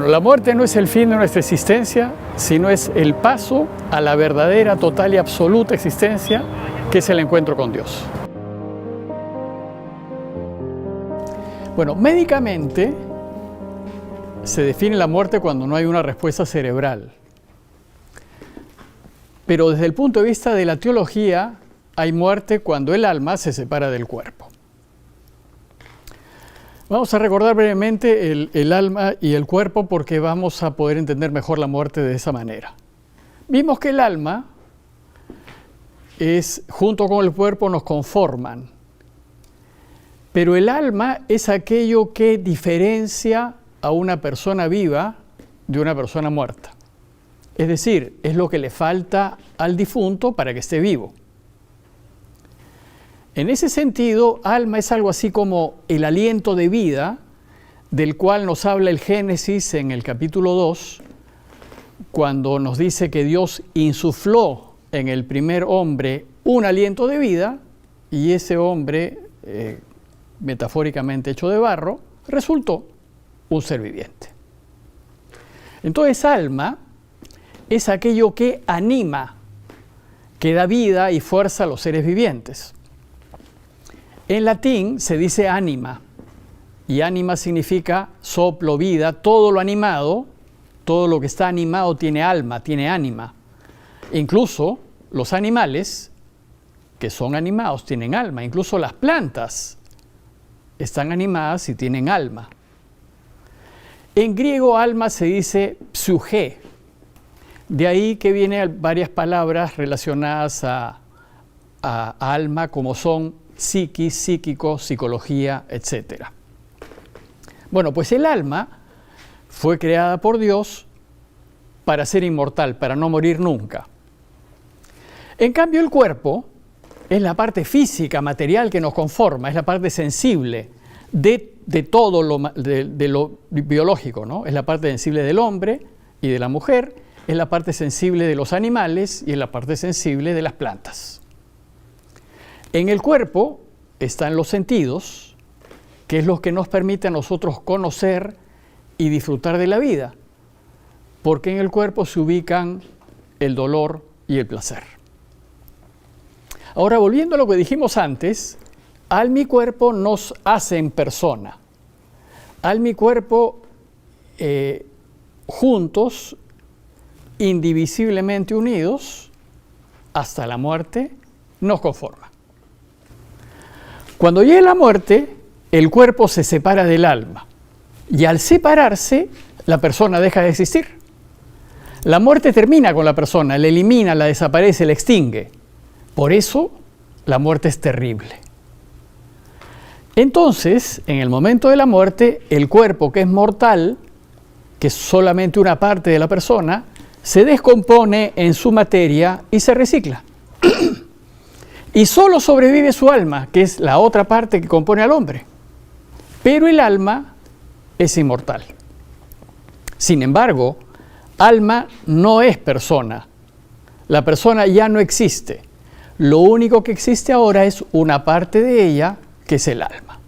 Bueno, la muerte no es el fin de nuestra existencia, sino es el paso a la verdadera, total y absoluta existencia, que es el encuentro con Dios. Bueno, médicamente se define la muerte cuando no hay una respuesta cerebral. Pero desde el punto de vista de la teología, hay muerte cuando el alma se separa del cuerpo. Vamos a recordar brevemente el alma y el cuerpo porque vamos a poder entender mejor la muerte de esa manera. Vimos que el alma junto con el cuerpo nos conforman, pero el alma es aquello que diferencia a una persona viva de una persona muerta. Es decir, es lo que le falta al difunto para que esté vivo. En ese sentido, alma es algo así como el aliento de vida, del cual nos habla el Génesis en el capítulo 2, cuando nos dice que Dios insufló en el primer hombre un aliento de vida, y ese hombre, metafóricamente hecho de barro, resultó un ser viviente. Entonces, alma es aquello que anima, que da vida y fuerza a los seres vivientes. En latín se dice ánima, y ánima significa soplo, vida. Todo lo animado, todo lo que está animado tiene alma, tiene ánima. Incluso los animales que son animados tienen alma, incluso las plantas están animadas y tienen alma. En griego alma se dice psuché, de ahí que vienen varias palabras relacionadas a alma como son psiquis, psíquico, psicología, etc. Bueno, pues el alma fue creada por Dios para ser inmortal, para no morir nunca. En cambio, el cuerpo es la parte física, material que nos conforma, es la parte sensible de todo lo biológico, ¿no? Es la parte sensible del hombre y de la mujer, es la parte sensible de los animales y es la parte sensible de las plantas. En el cuerpo están los sentidos, que es lo que nos permite a nosotros conocer y disfrutar de la vida, porque en el cuerpo se ubican el dolor y el placer. Ahora, volviendo a lo que dijimos antes, alma y cuerpo nos hacen persona. Alma y cuerpo juntos, indivisiblemente unidos, hasta la muerte, nos conforman. Cuando llega la muerte, el cuerpo se separa del alma y al separarse, la persona deja de existir. La muerte termina con la persona, la elimina, la desaparece, la extingue. Por eso, la muerte es terrible. Entonces, en el momento de la muerte, el cuerpo que es mortal, que es solamente una parte de la persona, se descompone en su materia y se recicla. Y solo sobrevive su alma, que es la otra parte que compone al hombre. Pero el alma es inmortal. Sin embargo, alma no es persona. La persona ya no existe. Lo único que existe ahora es una parte de ella, que es el alma.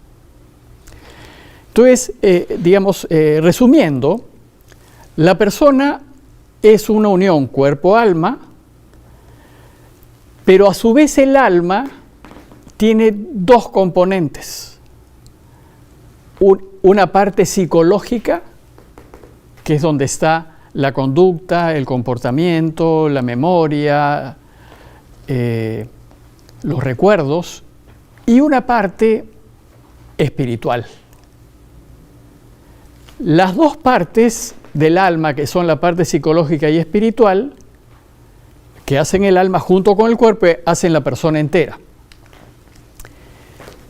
Entonces, resumiendo, la persona es una unión cuerpo-alma, pero a su vez el alma tiene dos componentes. Una parte psicológica, que es donde está la conducta, el comportamiento, la memoria, los recuerdos, y una parte espiritual. Las dos partes del alma, que son la parte psicológica y espiritual, que hacen el alma junto con el cuerpo, hacen la persona entera.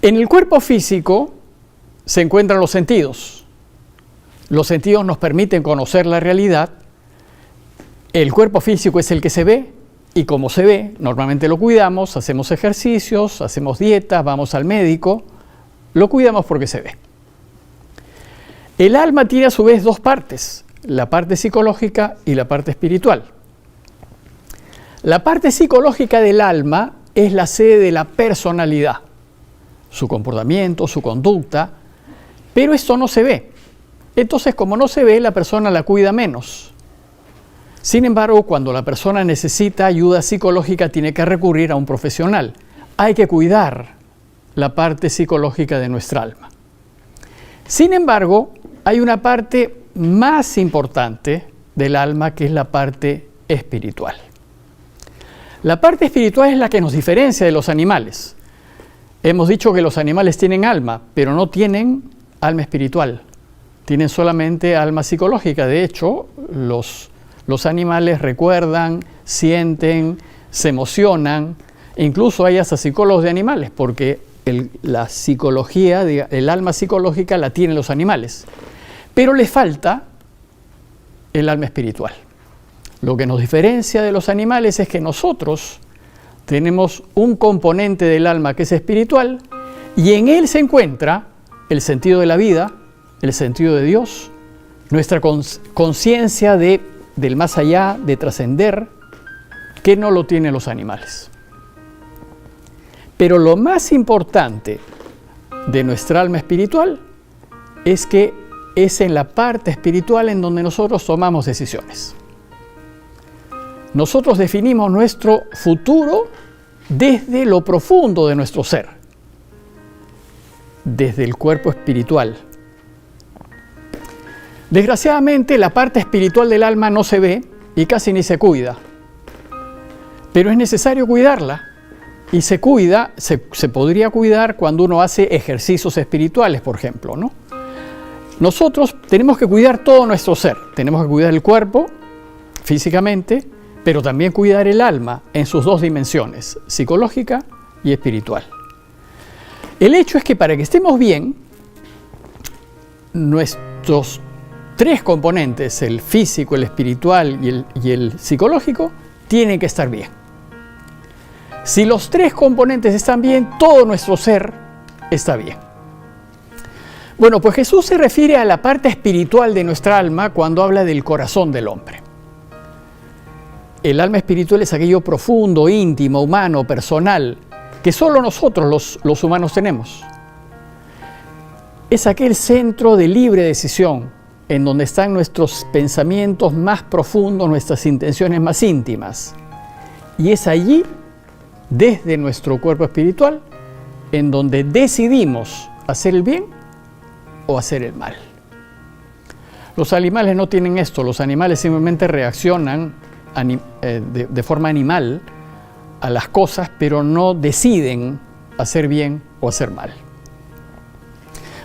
En el cuerpo físico se encuentran los sentidos. Los sentidos nos permiten conocer la realidad. El cuerpo físico es el que se ve, y como se ve, normalmente lo cuidamos, hacemos ejercicios, hacemos dietas, vamos al médico, lo cuidamos porque se ve. El alma tiene a su vez dos partes, la parte psicológica y la parte espiritual. La parte psicológica del alma es la sede de la personalidad, su comportamiento, su conducta, pero esto no se ve. Entonces, como no se ve, la persona la cuida menos. Sin embargo, cuando la persona necesita ayuda psicológica, tiene que recurrir a un profesional. Hay que cuidar la parte psicológica de nuestra alma. Sin embargo, hay una parte más importante del alma, que es la parte espiritual. La parte espiritual es la que nos diferencia de los animales. Hemos dicho que los animales tienen alma, pero no tienen alma espiritual. Tienen solamente alma psicológica. De hecho, los animales recuerdan, sienten, se emocionan. Incluso hay hasta psicólogos de animales, porque la psicología, el alma psicológica la tienen los animales. Pero les falta el alma espiritual. Lo que nos diferencia de los animales es que nosotros tenemos un componente del alma que es espiritual, y en él se encuentra el sentido de la vida, el sentido de Dios, nuestra conciencia del más allá, de trascender, que no lo tienen los animales. Pero lo más importante de nuestra alma espiritual es que es en la parte espiritual en donde nosotros tomamos decisiones. Nosotros definimos nuestro futuro desde lo profundo de nuestro ser, desde el cuerpo espiritual. Desgraciadamente, la parte espiritual del alma no se ve y casi ni se cuida, pero es necesario cuidarla, y se podría cuidar cuando uno hace ejercicios espirituales, por ejemplo, ¿no? Nosotros tenemos que cuidar todo nuestro ser, tenemos que cuidar el cuerpo físicamente, pero también cuidar el alma en sus dos dimensiones, psicológica y espiritual. El hecho es que para que estemos bien, nuestros tres componentes, el físico, el espiritual y el psicológico, tienen que estar bien. Si los tres componentes están bien, todo nuestro ser está bien. Bueno, pues Jesús se refiere a la parte espiritual de nuestra alma cuando habla del corazón del hombre. El alma espiritual es aquello profundo, íntimo, humano, personal, que solo nosotros los humanos tenemos. Es aquel centro de libre decisión en donde están nuestros pensamientos más profundos, nuestras intenciones más íntimas. Y es allí, desde nuestro cuerpo espiritual, en donde decidimos hacer el bien o hacer el mal. Los animales no tienen esto, los animales simplemente reaccionan de forma animal a las cosas, pero no deciden hacer bien o hacer mal.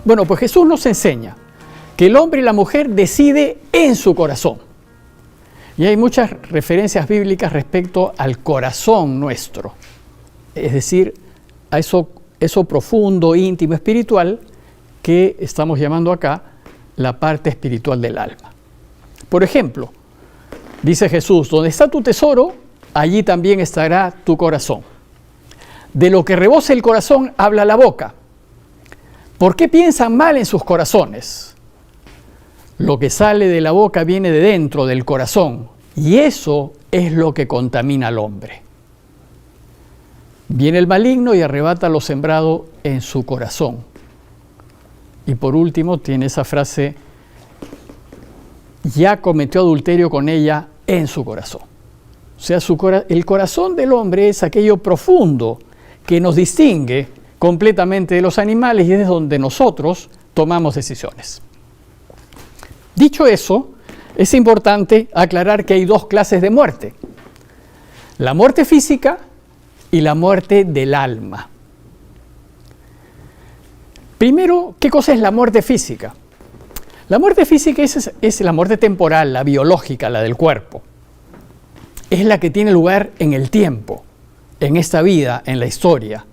Bueno, pues Jesús nos enseña que el hombre y la mujer deciden en su corazón. Y hay muchas referencias bíblicas respecto al corazón nuestro, es decir, a eso profundo, íntimo, espiritual, que estamos llamando acá la parte espiritual del alma. Por ejemplo, dice Jesús, donde está tu tesoro, allí también estará tu corazón. De lo que rebosa el corazón, habla la boca. ¿Por qué piensan mal en sus corazones? Lo que sale de la boca viene de dentro, del corazón, y eso es lo que contamina al hombre. Viene el maligno y arrebata lo sembrado en su corazón. Y por último tiene esa frase, ya cometió adulterio con ella en su corazón. O sea, el corazón del hombre es aquello profundo que nos distingue completamente de los animales y es donde nosotros tomamos decisiones. Dicho eso, es importante aclarar que hay dos clases de muerte: la muerte física y la muerte del alma. Primero, ¿qué cosa es la muerte física? La muerte física es la muerte temporal, la biológica, la del cuerpo. Es la que tiene lugar en el tiempo, en esta vida, en la historia.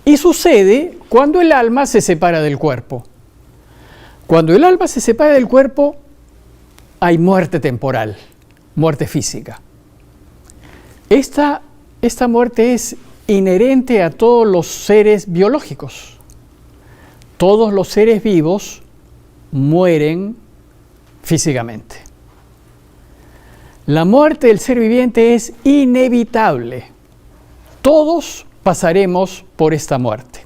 Y sucede cuando el alma se separa del cuerpo. Cuando el alma se separa del cuerpo, hay muerte temporal, muerte física. Esta muerte es inherente a todos los seres biológicos. Todos los seres vivos mueren físicamente. La muerte del ser viviente es inevitable. Todos pasaremos por esta muerte.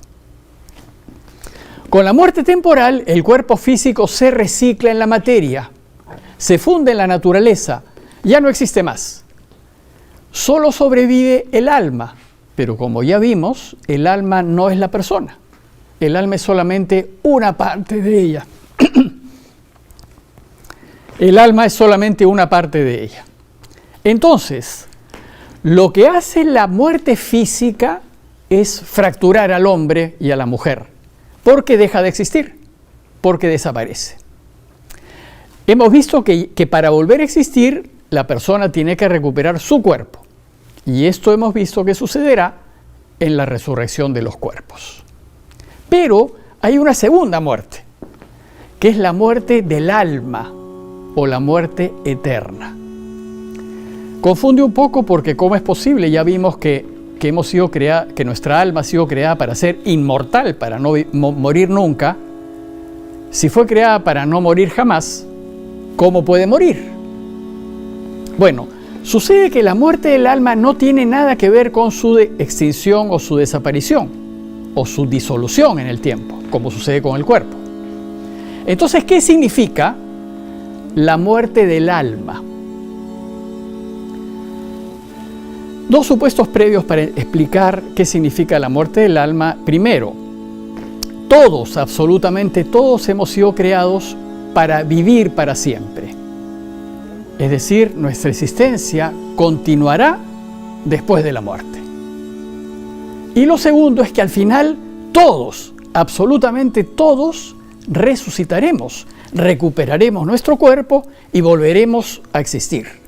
Con la muerte temporal, el cuerpo físico se recicla en la materia, se funde en la naturaleza, ya no existe más. Solo sobrevive el alma, pero como ya vimos, el alma no es la persona. El alma es solamente una parte de ella. El alma es solamente una parte de ella. Entonces, lo que hace la muerte física es fracturar al hombre y a la mujer, porque deja de existir, porque desaparece. Hemos visto que para volver a existir, la persona tiene que recuperar su cuerpo. Y esto hemos visto que sucederá en la resurrección de los cuerpos. Pero hay una segunda muerte, que es la muerte del alma o la muerte eterna. Confunde un poco porque ¿cómo es posible? Ya vimos que nuestra alma ha sido creada para ser inmortal, para no morir nunca. Si fue creada para no morir jamás, ¿cómo puede morir? Bueno, sucede que la muerte del alma no tiene nada que ver con su extinción o su desaparición, o su disolución en el tiempo, como sucede con el cuerpo. Entonces, ¿qué significa la muerte del alma? Dos supuestos previos para explicar qué significa la muerte del alma. Primero, todos, absolutamente todos, hemos sido creados para vivir para siempre. Es decir, nuestra existencia continuará después de la muerte. Y lo segundo es que al final todos, absolutamente todos, resucitaremos, recuperaremos nuestro cuerpo y volveremos a existir.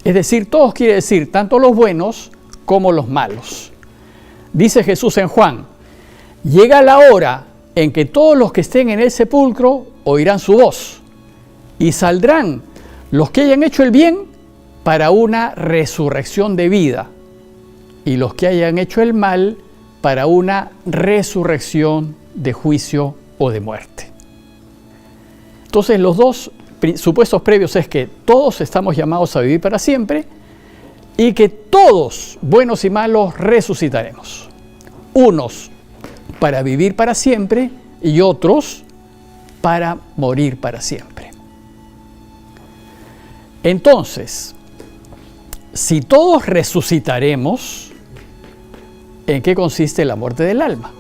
Es decir, todos quiere decir tanto los buenos como los malos. Dice Jesús en Juan: llega la hora en que todos los que estén en el sepulcro oirán su voz y saldrán los que hayan hecho el bien para una resurrección de vida y los que hayan hecho el mal para una resurrección de juicio o de muerte. Entonces, los dos supuestos previos es que todos estamos llamados a vivir para siempre y que todos, buenos y malos, resucitaremos. Unos para vivir para siempre y otros para morir para siempre. Entonces, si todos resucitaremos, ¿en qué consiste la muerte del alma?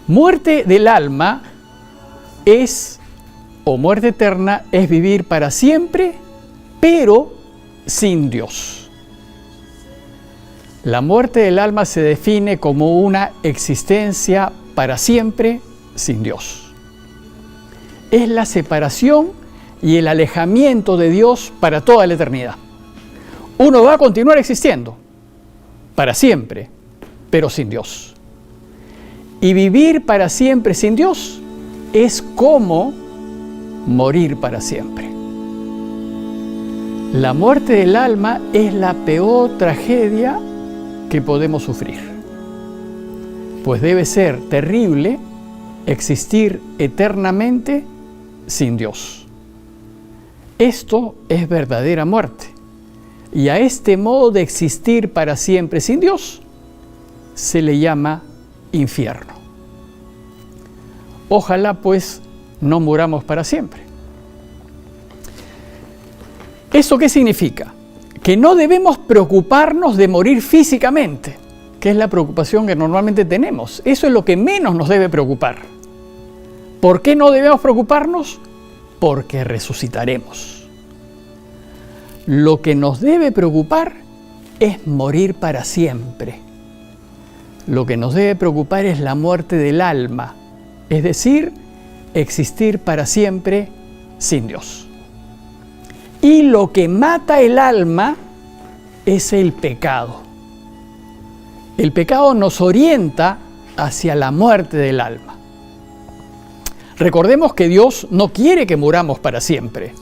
Muerte del alma o muerte eterna, es vivir para siempre, pero sin Dios. La muerte del alma se define como una existencia para siempre sin Dios. Es la separación y el alejamiento de Dios para toda la eternidad. Uno va a continuar existiendo para siempre, pero sin Dios. Y vivir para siempre sin Dios es como morir para siempre. La muerte del alma es la peor tragedia que podemos sufrir, pues debe ser terrible existir eternamente sin Dios. Esto es verdadera muerte, y a este modo de existir para siempre sin Dios se le llama infierno. Ojalá pues no muramos para siempre. ¿Eso qué significa? Que no debemos preocuparnos de morir físicamente, que es la preocupación que normalmente tenemos. Eso es lo que menos nos debe preocupar. ¿Por qué no debemos preocuparnos? Porque resucitaremos. Lo que nos debe preocupar es morir para siempre. Lo que nos debe preocupar es la muerte del alma, es decir, existir para siempre sin Dios. Y lo que mata el alma es el pecado. El pecado nos orienta hacia la muerte del alma. Recordemos que Dios no quiere que muramos para siempre.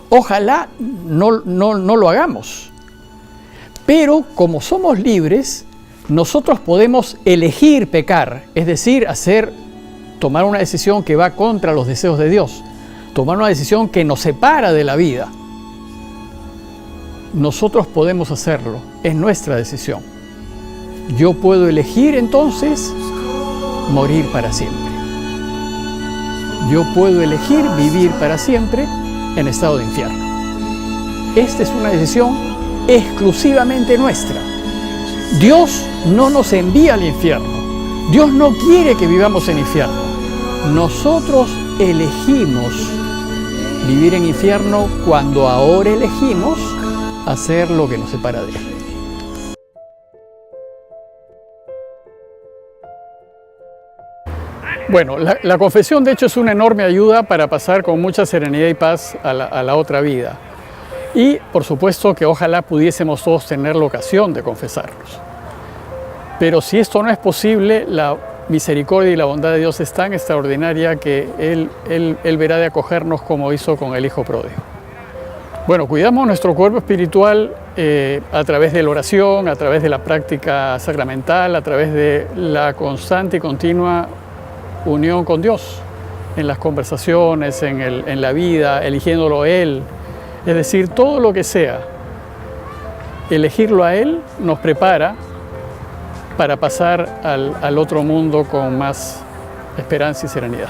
Ojalá no lo hagamos. Pero como somos libres, nosotros podemos elegir pecar, es decir, tomar una decisión que va contra los deseos de Dios, tomar una decisión que nos separa de la vida. Nosotros podemos hacerlo, es nuestra decisión. Yo puedo elegir entonces morir para siempre. Yo puedo elegir vivir para siempre en estado de infierno. Esta es una decisión exclusivamente nuestra. Dios no nos envía al infierno. Dios no quiere que vivamos en infierno. Nosotros elegimos vivir en infierno cuando ahora elegimos hacer lo que nos separa de Él. Bueno, la confesión de hecho es una enorme ayuda para pasar con mucha serenidad y paz a la otra vida. Y por supuesto que ojalá pudiésemos todos tener la ocasión de confesarnos. Pero si esto no es posible, la misericordia y la bondad de Dios es tan extraordinaria que Él verá de acogernos como hizo con el Hijo pródigo. Bueno, cuidamos nuestro cuerpo espiritual a través de la oración, a través de la práctica sacramental, a través de la constante y continua unión con Dios, en las conversaciones, en la vida, eligiéndolo a Él. Es decir, todo lo que sea, elegirlo a Él nos prepara para pasar al otro mundo con más esperanza y serenidad.